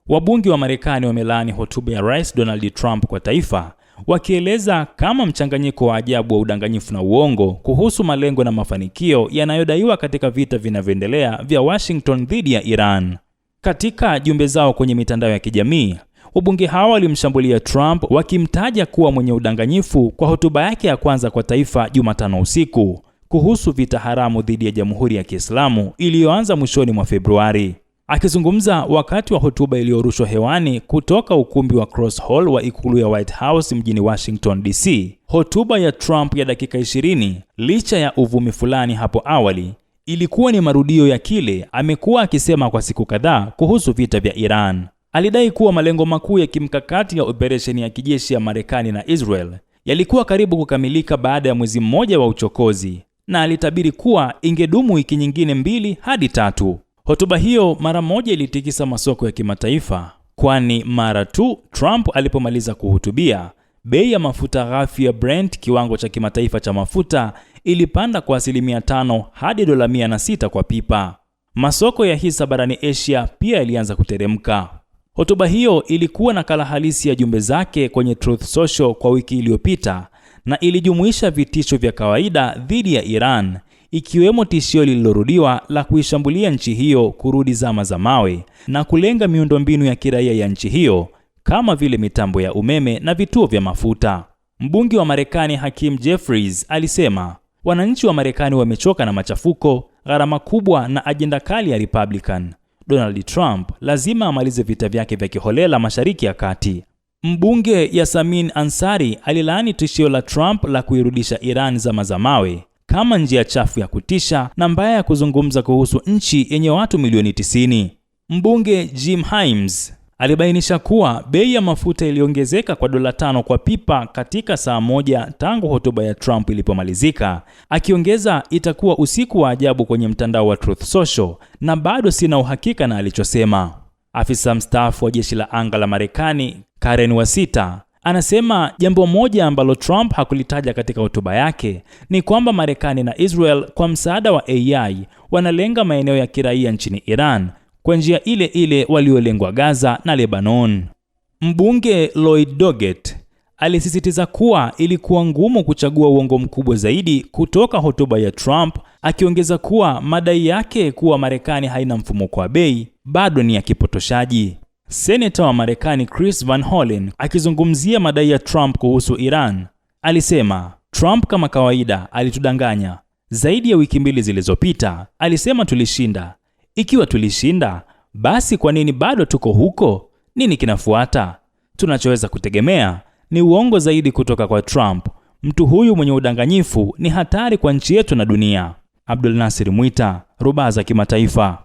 Wabunge wa Marekani wamelaani hotuba ya Rais Donald Trump kwa taifa, wakieleza kama mchanganyiko wa ajabu wa udanganyifu na uongo kuhusu malengo na mafanikio yanayodaiwa katika vita vinavyoendelea vya Washington dhidi ya Iran. Katika jumbe zao kwenye mitandao ya kijamii, wabunge hao walimshambulia Trump wakimtaja kuwa mwenye udanganyifu kwa hotuba yake ya kwanza kwa taifa Jumatano usiku kuhusu vita haramu dhidi ya Jamhuri ya Kiislamu iliyoanza mwishoni mwa Februari. Akizungumza wakati wa hotuba iliyorushwa hewani kutoka ukumbi wa Cross Hall wa ikulu ya White House mjini Washington DC, hotuba ya Trump ya dakika 20, licha ya uvumi fulani hapo awali, ilikuwa ni marudio ya kile amekuwa akisema kwa siku kadhaa kuhusu vita vya Iran. Alidai kuwa malengo makuu ya kimkakati ya operesheni ya kijeshi ya Marekani na Israel yalikuwa karibu kukamilika baada ya mwezi mmoja wa uchokozi, na alitabiri kuwa ingedumu wiki nyingine 2 hadi 3. Hotuba hiyo mara moja ilitikisa masoko ya kimataifa, kwani mara tu Trump alipomaliza kuhutubia, bei ya mafuta ghafi ya Brent, kiwango cha kimataifa cha mafuta, ilipanda kwa 5% hadi $106 kwa pipa. Masoko ya hisa barani Asia pia yalianza kuteremka. Hotuba hiyo ilikuwa nakala halisi ya jumbe zake kwenye Truth Social kwa wiki iliyopita, na ilijumuisha vitisho vya kawaida dhidi ya Iran, ikiwemo tishio lililorudiwa la kuishambulia nchi hiyo kurudi zama za mawe na kulenga miundombinu ya kiraia ya nchi hiyo kama vile mitambo ya umeme na vituo vya mafuta. Mbunge wa Marekani Hakeem Jeffries alisema, wananchi wa Marekani wamechoka na machafuko, gharama kubwa na ajenda kali ya Republican. Donald Trump lazima amalize vita vyake vya kiholela Mashariki ya Kati. Mbunge Yasamin Ansari alilaani tishio la Trump la kuirudisha Iran zama za mawe kama njia chafu ya kutisha na mbaya ya kuzungumza kuhusu nchi yenye watu milioni 90. Mbunge Jim Himes alibainisha kuwa bei ya mafuta iliongezeka kwa $5 kwa pipa katika saa moja tangu hotuba ya Trump ilipomalizika, akiongeza itakuwa usiku wa ajabu kwenye mtandao wa Truth Social na bado sina uhakika na alichosema. Afisa mstaafu wa jeshi la anga la Marekani Karen Wasita anasema jambo moja ambalo Trump hakulitaja katika hotuba yake ni kwamba Marekani na Israel kwa msaada wa AI wanalenga maeneo ya kiraia nchini Iran kwa njia ile ile waliolengwa Gaza na Lebanon. Mbunge Lloyd Doggett alisisitiza kuwa ilikuwa ngumu kuchagua uongo mkubwa zaidi kutoka hotuba ya Trump, akiongeza kuwa madai yake kuwa Marekani haina mfumuko wa bei bado ni ya kipotoshaji. Senator wa Marekani Chris Van Hollen akizungumzia madai ya Trump kuhusu Iran alisema, Trump kama kawaida alitudanganya. Zaidi ya wiki 2 zilizopita alisema tulishinda. Ikiwa tulishinda, basi kwa nini bado tuko huko? Nini kinafuata? Tunachoweza kutegemea ni uongo zaidi kutoka kwa Trump. Mtu huyu mwenye udanganyifu ni hatari kwa nchi yetu na dunia. Abdul Nasir Mwita, Rubaza Kimataifa.